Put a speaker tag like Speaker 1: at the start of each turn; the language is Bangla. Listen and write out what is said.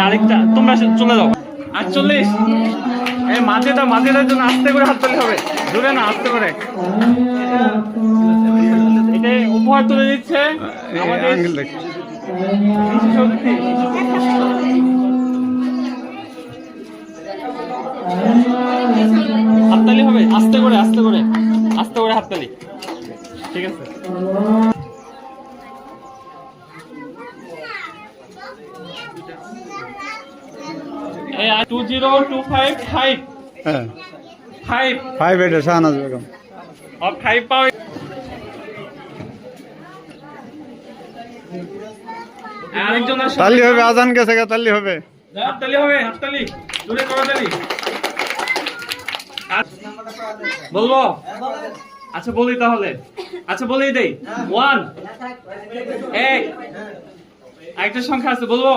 Speaker 1: আরেকটা তোমরা চলে যাও। 48। এই মাঝেটার জন্য আস্তে করে হাত তুলতে হবে, জোরে না, আস্তে করে। এটা উপহার তুলে দিচ্ছে আমাদের হাততালি হবে, আস্তে করে হাততালি। ঠিক আছে। এই 20255
Speaker 2: হ্যাঁ
Speaker 1: 5
Speaker 2: 5 এটা শাহনাজ বেগম।
Speaker 1: আর 5 পাও। আরেকজন
Speaker 2: তালি হবে, আজান গেছে গা, তালি হবে,
Speaker 1: হাততালি জোরে করো তালি। বলবো? আচ্ছা বলি তাহলে, বলেই দেই। 1 1 একটা সংখ্যা আছে, বলবো?